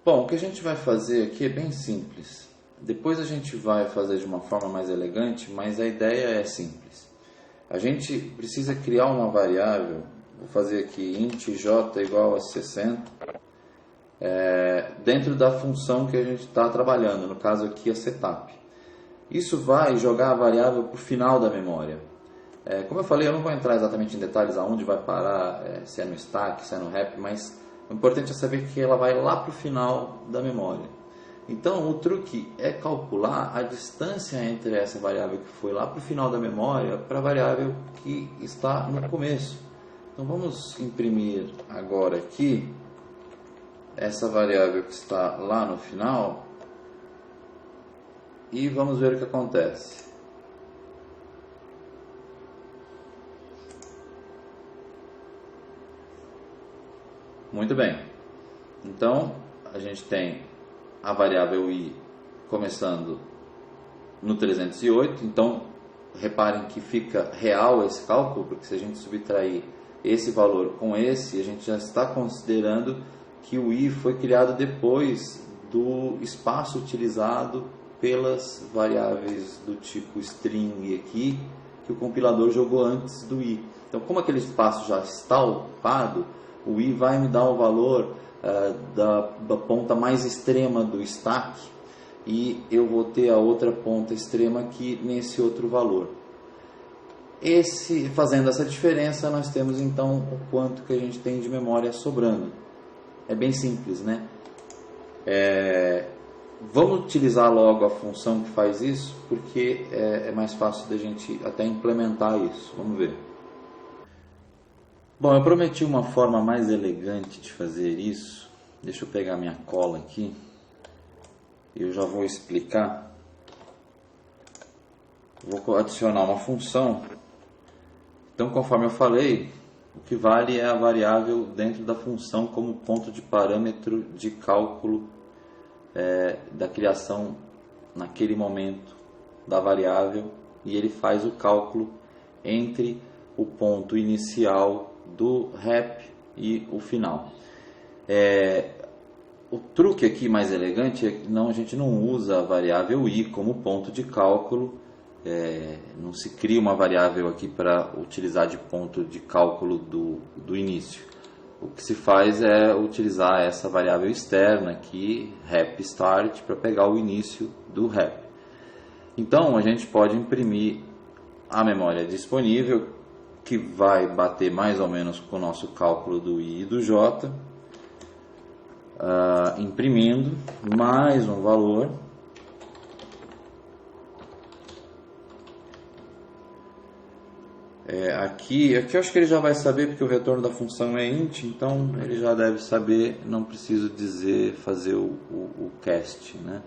Bom, o que a gente vai fazer aqui é bem simples. Depois a gente vai fazer de uma forma mais elegante, mas a ideia é simples. A gente precisa criar uma variável, vou fazer aqui int j igual a 60, dentro da função que a gente está trabalhando, no caso aqui a setup. Isso vai jogar a variável para o final da memória. Como eu falei, eu não vou entrar exatamente em detalhes aonde vai parar, se é no stack, se é no rep, mas o importante é saber que ela vai lá para o final da memória. Então o truque é calcular a distância entre essa variável que foi lá para o final da memória para a variável que está no começo. Então vamos imprimir agora aqui essa variável que está lá no final e vamos ver o que acontece. Muito bem, então a gente tem a variável i começando no 308, então reparem que fica real esse cálculo, porque se a gente subtrair esse valor com esse, a gente já está considerando que o i foi criado depois do espaço utilizado pelas variáveis do tipo string aqui, que o compilador jogou antes do i. Então, como aquele espaço já está ocupado, o i vai me dar o valor da ponta mais extrema do stack e eu vou ter a outra ponta extrema aqui nesse outro valor. Fazendo essa diferença, nós temos então o quanto que a gente tem de memória sobrando. É bem simples, né? Vamos utilizar logo a função que faz isso, porque é mais fácil da gente até implementar isso. Vamos ver. Bom, eu prometi uma forma mais elegante de fazer isso. Deixa eu pegar minha cola aqui. Eu já vou explicar. Vou adicionar uma função. Então, conforme eu falei, o que vale é a variável dentro da função como ponto de parâmetro de cálculo da criação naquele momento da variável, e ele faz o cálculo entre o ponto inicial do rep e o final. O truque aqui mais elegante é que a gente não usa a variável i como ponto de cálculo, não se cria uma variável aqui para utilizar de ponto de cálculo do início. O que se faz é utilizar essa variável externa aqui, rep start, para pegar o início do rep. Então a gente pode imprimir a memória disponível, que vai bater mais ou menos com o nosso cálculo do i e do j, imprimindo mais um valor. Aqui eu acho que ele já vai saber, porque o retorno da função é int, então ele já deve saber, não preciso fazer o cast, né?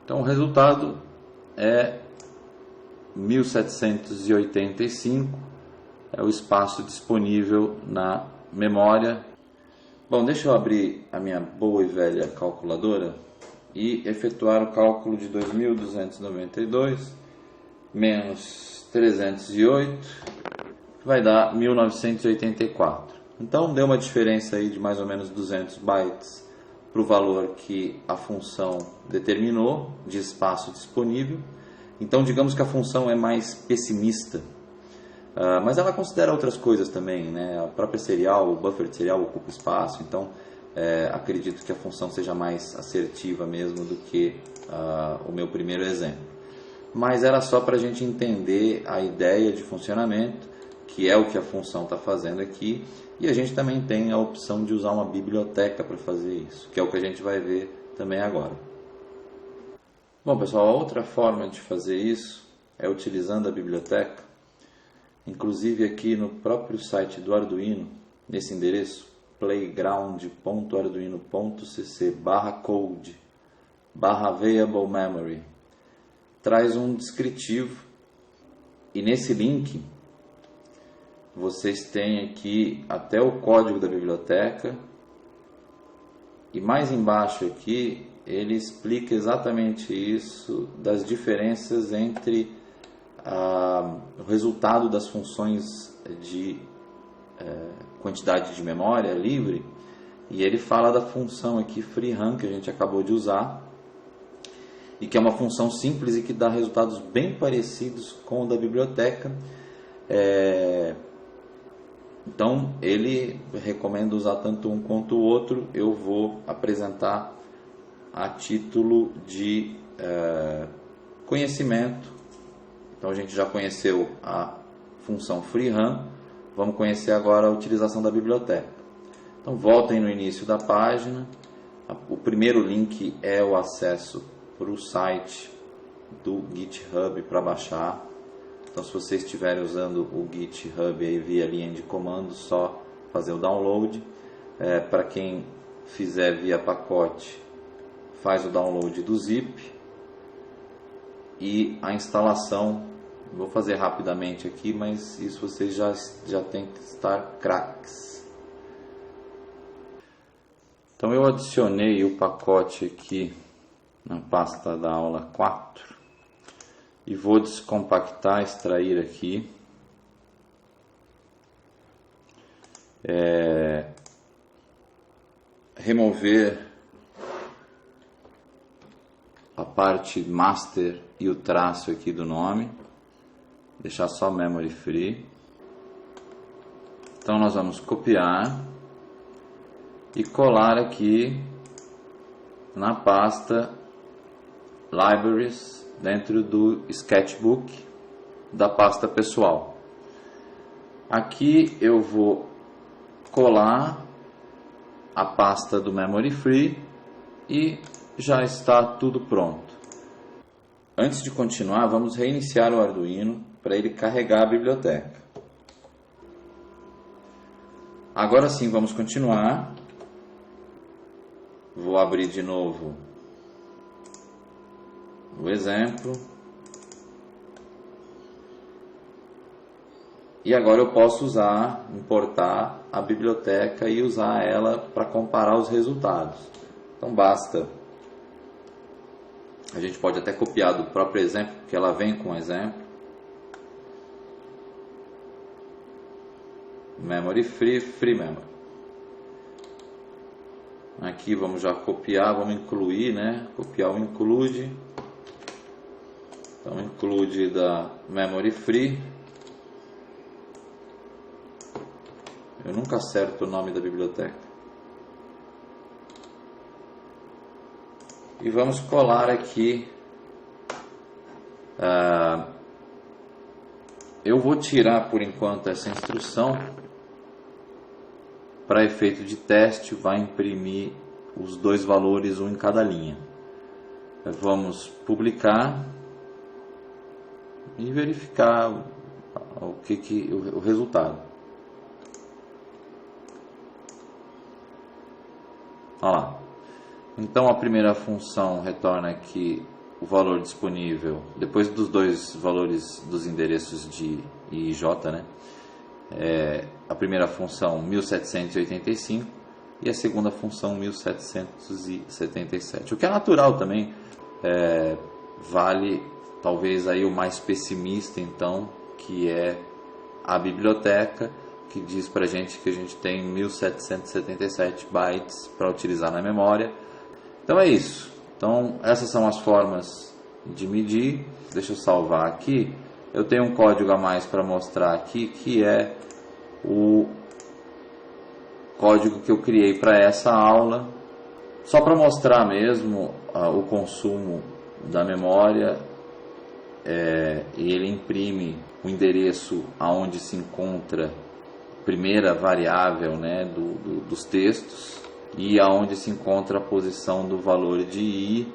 Então o resultado é 1785, é o espaço disponível na memória. Bom, deixa eu abrir a minha boa e velha calculadora e efetuar o cálculo de 2292 menos 308, que vai dar 1984. Então deu uma diferença aí de mais ou menos 200 bytes para o valor que a função determinou de espaço disponível. Então digamos que a função é mais pessimista, mas ela considera outras coisas também, né? A própria serial, o buffer de serial ocupa espaço, então acredito que a função seja mais assertiva mesmo do que o meu primeiro exemplo. Mas era só para a gente entender a ideia de funcionamento, que é o que a função está fazendo aqui, e a gente também tem a opção de usar uma biblioteca para fazer isso, que é o que a gente vai ver também agora. Bom, pessoal, a outra forma de fazer isso é utilizando a biblioteca. Inclusive aqui no próprio site do Arduino, nesse endereço playground.arduino.cc/code/available memory, traz um descritivo, e nesse link vocês têm aqui até o código da biblioteca, e mais embaixo aqui ele explica exatamente isso, das diferenças entre o resultado das funções de quantidade de memória livre, e ele fala da função aqui freeRAM, que a gente acabou de usar, e que é uma função simples e que dá resultados bem parecidos com o da biblioteca. Então ele recomenda usar tanto um quanto o outro. Eu vou apresentar a título de conhecimento. Então a gente já conheceu a função freeRAM, vamos conhecer agora a utilização da biblioteca. Então voltem no início da página. O primeiro link é o acesso para o site do GitHub para baixar. Então se vocês estiverem usando o GitHub aí via linha de comando, só fazer o download. Para quem fizer via pacote, faz o download do zip e a instalação. Vou fazer rapidamente aqui, mas isso vocês já tem que estar craques. Então eu adicionei o pacote aqui na pasta da aula 4 e vou descompactar, extrair aqui. Remover a parte master e o traço aqui do nome, deixar só memory free. Então nós vamos copiar e colar aqui na pasta Libraries, dentro do Sketchbook da pasta pessoal. Aqui eu vou colar a pasta do memory free e já está tudo pronto. Antes de continuar, vamos reiniciar o Arduino para ele carregar a biblioteca. Agora sim, vamos continuar. Vou abrir de novo o exemplo. E agora eu posso importar a biblioteca e usar ela para comparar os resultados. Então basta. A gente pode até copiar do próprio exemplo, porque ela vem com o exemplo. Memory free, free memory. Aqui vamos já copiar, vamos incluir, né? Copiar o include. Então include da memory free. Eu nunca acerto o nome da biblioteca. E vamos colar aqui. Eu vou tirar por enquanto essa instrução. Para efeito de teste, vai imprimir os dois valores, um em cada linha. Vamos publicar e verificar o resultado. Olha lá. Então a primeira função retorna aqui o valor disponível, depois dos dois valores dos endereços de I e J, né? A primeira função 1785 e a segunda função 1777. O que é natural também, vale talvez aí o mais pessimista, então, que é a biblioteca, que diz pra gente que a gente tem 1777 bytes para utilizar na memória. Então é isso. Então essas são as formas de medir. Deixa eu salvar aqui. Eu tenho um código a mais para mostrar aqui, que é o código que eu criei para essa aula, só para mostrar mesmo o consumo da memória. E ele imprime o endereço aonde se encontra a primeira variável, né, dos textos, e aonde se encontra a posição do valor de I,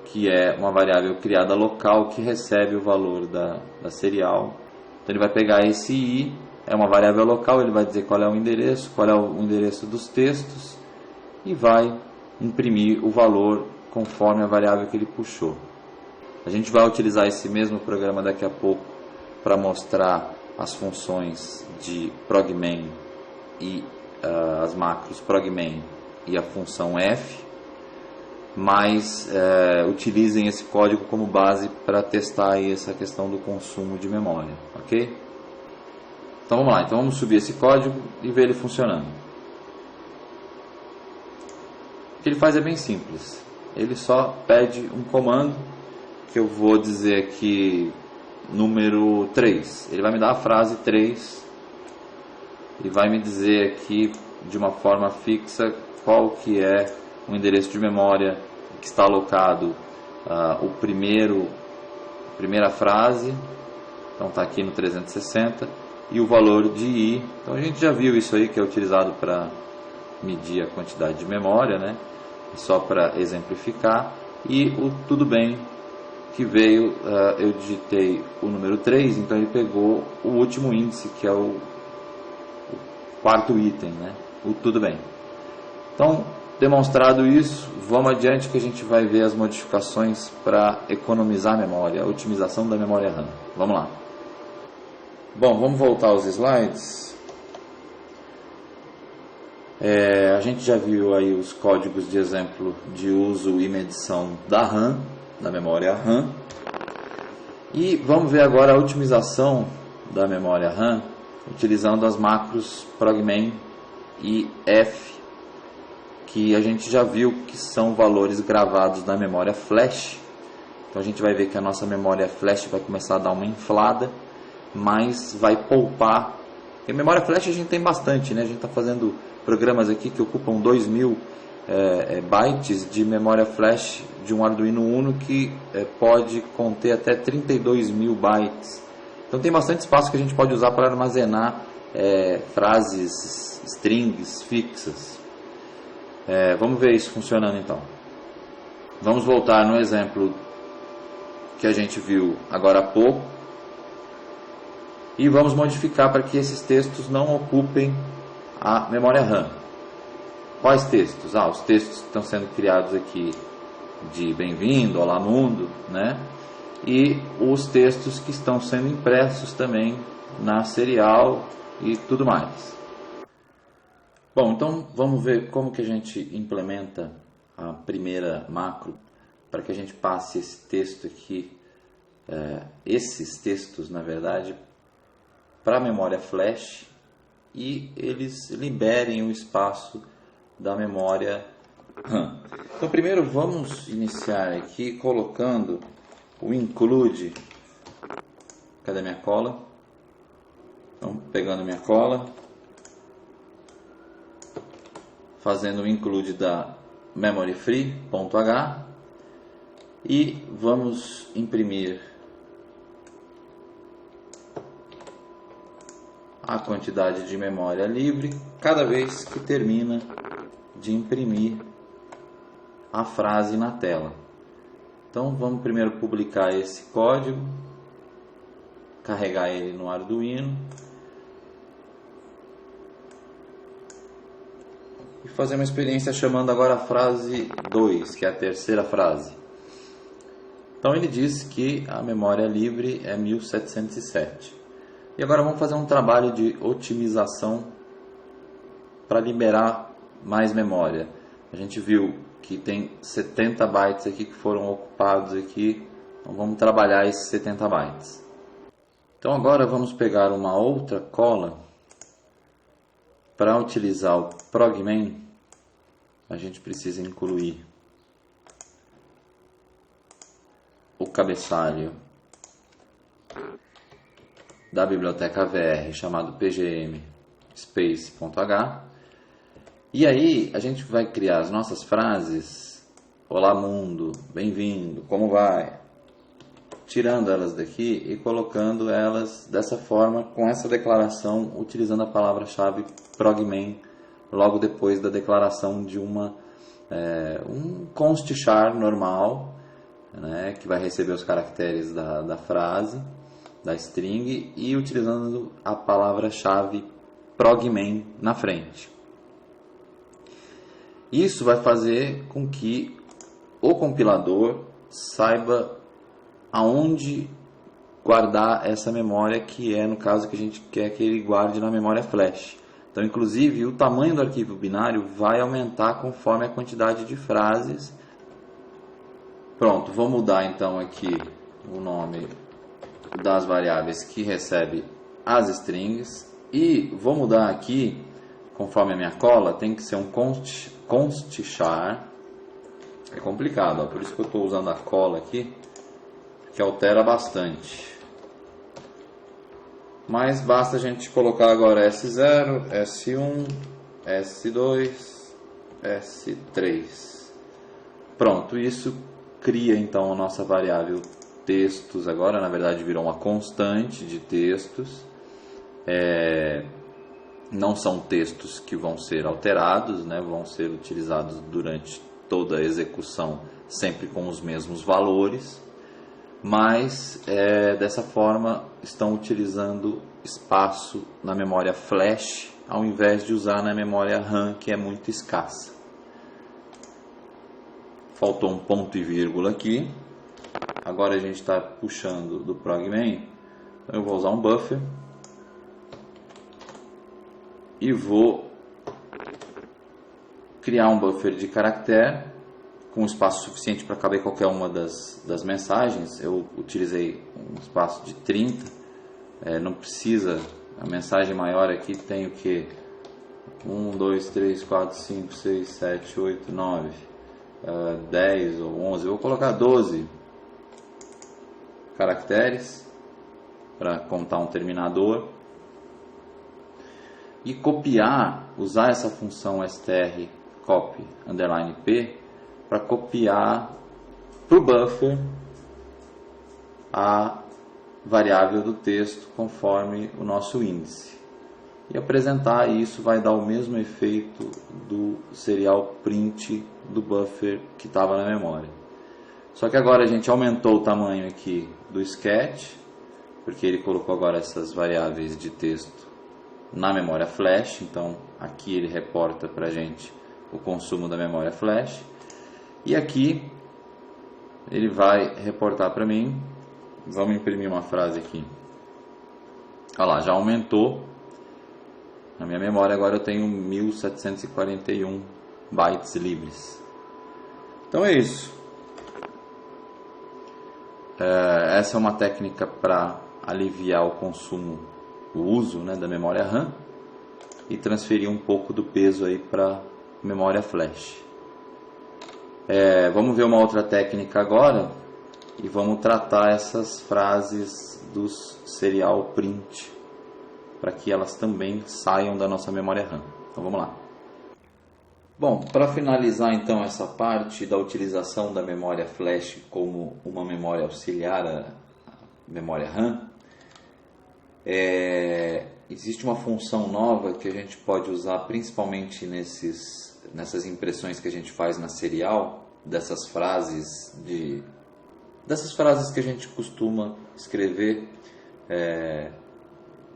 que é uma variável criada local que recebe o valor da serial. Então ele vai pegar esse I, é uma variável local, ele vai dizer qual é o endereço dos textos e vai imprimir o valor conforme a variável que ele puxou. A gente vai utilizar esse mesmo programa daqui a pouco para mostrar as funções de progmain e as macros progmain e a função f. mas utilizem esse código como base para testar aí essa questão do consumo de memória, ok? Então vamos lá, então vamos subir esse código e ver ele funcionando. O que ele faz é bem simples, ele só pede um comando, que eu vou dizer aqui número 3, ele vai me dar a frase 3 e vai me dizer aqui de uma forma fixa qual que é o endereço de memória que está alocado primeira frase, então está aqui no 360, e o valor de I. Então a gente já viu isso aí, que é utilizado para medir a quantidade de memória, né? Só para exemplificar. E o tudo bem, que veio, eu digitei o número 3, então ele pegou o último índice, que é o quarto item, né? O tudo bem. Então, demonstrado isso, vamos adiante que a gente vai ver as modificações para economizar memória, a otimização da memória RAM. Vamos lá. Bom, vamos voltar aos slides. A gente já viu aí os códigos de exemplo de uso e medição da RAM, da memória RAM. E vamos ver agora a otimização da memória RAM utilizando as macros progman e F, que a gente já viu que são valores gravados na memória flash. Então a gente vai ver que a nossa memória flash vai começar a dar uma inflada, mas vai poupar. Porque memória flash a gente tem bastante, né? A gente está fazendo programas aqui que ocupam 2000 bytes de memória flash de um Arduino Uno, que pode conter até 32.000 bytes. Então tem bastante espaço que a gente pode usar para armazenar frases, strings fixas. Vamos ver isso funcionando então. Vamos voltar no exemplo que a gente viu agora há pouco e vamos modificar para que esses textos não ocupem a memória RAM. Quais textos? Os textos que estão sendo criados aqui de bem-vindo, olá mundo, né? E os textos que estão sendo impressos também na serial e tudo mais. Bom, então vamos ver como que a gente implementa a primeira macro para que a gente passe esse texto aqui, esses textos na verdade, para a memória flash e eles liberem o espaço da memória RAM. Então primeiro vamos iniciar aqui colocando o include. Cadê minha cola? Então pegando minha cola, fazendo o include da memory free.h e vamos imprimir a quantidade de memória livre cada vez que termina de imprimir a frase na tela. Então vamos primeiro publicar esse código, carregar ele no Arduino e fazer uma experiência chamando agora a frase 2, que é a terceira frase. Então ele diz que a memória livre é 1707. E agora vamos fazer um trabalho de otimização para liberar mais memória. A gente viu que tem 70 bytes aqui que foram ocupados aqui, então vamos trabalhar esses 70 bytes. Então agora vamos pegar uma outra cola para utilizar o progman. A gente precisa incluir o cabeçalho da biblioteca VR chamado pgm space.h. E aí a gente vai criar as nossas frases: olá mundo, bem-vindo, como vai? Tirando elas daqui e colocando elas dessa forma, com essa declaração, utilizando a palavra-chave progman logo depois da declaração de um const char normal, né, que vai receber os caracteres da frase, da string, e utilizando a palavra-chave progman na frente. Isso vai fazer com que o compilador saiba aonde guardar essa memória, que é no caso que a gente quer que ele guarde na memória flash. Então, inclusive, o tamanho do arquivo binário vai aumentar conforme a quantidade de frases Pronto, vou mudar então aqui o nome das variáveis que recebe as strings e vou mudar aqui, conforme a minha cola, tem que ser um const char. É complicado, ó, por isso que eu estou usando a cola aqui, que altera bastante. Mas basta a gente colocar agora S0, S1, S2, S3. Pronto, isso cria então a nossa variável textos. Agora na verdade virou uma constante de textos. Não são textos que vão ser alterados, né? Vão ser utilizados durante toda a execução, sempre com os mesmos valores. Mas dessa forma estão utilizando espaço na memória flash ao invés de usar na memória RAM, que é muito escassa. Faltou um ponto e vírgula aqui. Agora a gente está puxando do progmain, então eu vou usar um buffer e vou criar um buffer de caractere com espaço suficiente para caber qualquer uma das mensagens. Eu utilizei um espaço de 30, não precisa, a mensagem maior aqui tem o que? 1, 2, 3, 4, 5, 6, 7, 8, 9, 10 ou 11, eu vou colocar 12 caracteres para contar um terminador e copiar, usar essa função str copy underline p para copiar para o buffer a variável do texto conforme o nosso índice. E apresentar isso vai dar o mesmo efeito do serial print do buffer que estava na memória. Só que agora a gente aumentou o tamanho aqui do sketch, porque ele colocou agora essas variáveis de texto na memória flash. Então aqui ele reporta para a gente o consumo da memória flash. E aqui ele vai reportar para mim, vamos imprimir uma frase aqui. Olha lá, já aumentou. Na minha memória agora eu tenho 1741 bytes livres. Então é isso. Essa é uma técnica para aliviar o consumo, o uso, né, da memória RAM e transferir um pouco do peso aí para memória flash. Vamos ver uma outra técnica agora e vamos tratar essas frases dos serial print para que elas também saiam da nossa memória RAM. Então vamos lá. Bom, para finalizar então essa parte da utilização da memória flash como uma memória auxiliar à memória RAM, existe uma função nova que a gente pode usar principalmente nessas impressões que a gente faz na serial, dessas frases que a gente costuma escrever,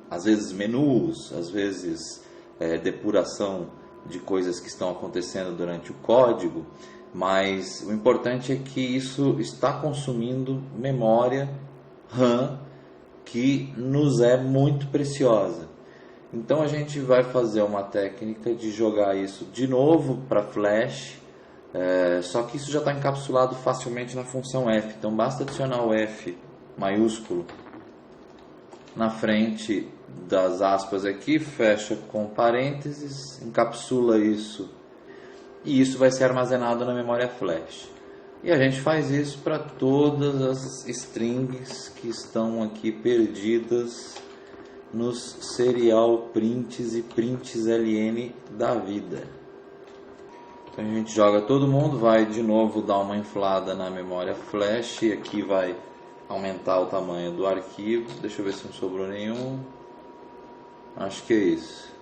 às vezes menus, às vezes depuração de coisas que estão acontecendo durante o código, mas o importante é que isso está consumindo memória RAM que nos é muito preciosa. Então a gente vai fazer uma técnica de jogar isso de novo para flash, só que isso já está encapsulado facilmente na função F. Então basta adicionar o F maiúsculo na frente das aspas aqui, fecha com parênteses, encapsula isso e isso vai ser armazenado na memória flash. E a gente faz isso para todas as strings que estão aqui perdidas nos serial prints e prints ln da vida. Então a gente joga todo mundo, vai de novo dar uma inflada na memória flash e aqui vai aumentar o tamanho do arquivo. Deixa eu ver se não sobrou nenhum. Acho que é isso.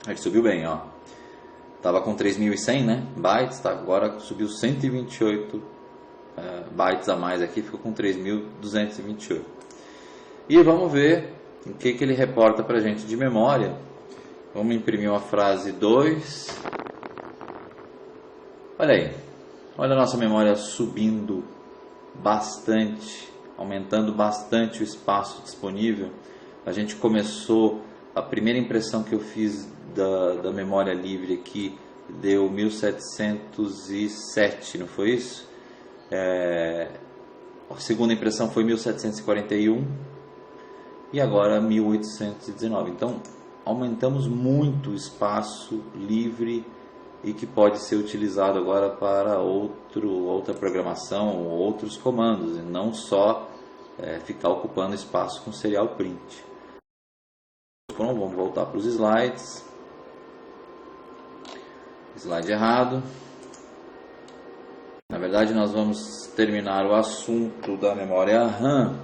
Aí subiu bem, ó. Tava com 3.100, né, bytes, tá? Agora subiu 128 bytes a mais aqui, ficou com 3.228. E vamos ver o que ele reporta pra gente de memória. Vamos imprimir uma frase 2. Olha aí. Olha a nossa memória subindo bastante, aumentando bastante o espaço disponível. A gente começou, a primeira impressão que eu fiz da memória livre aqui deu 1707, não foi isso? A segunda impressão foi 1741 e agora 1819. Então aumentamos muito o espaço livre e que pode ser utilizado agora para outra programação, outros comandos, e não só ficar ocupando espaço com serial print. Bom, vamos voltar para os slides. Slide errado. Na verdade, nós vamos terminar o assunto da memória RAM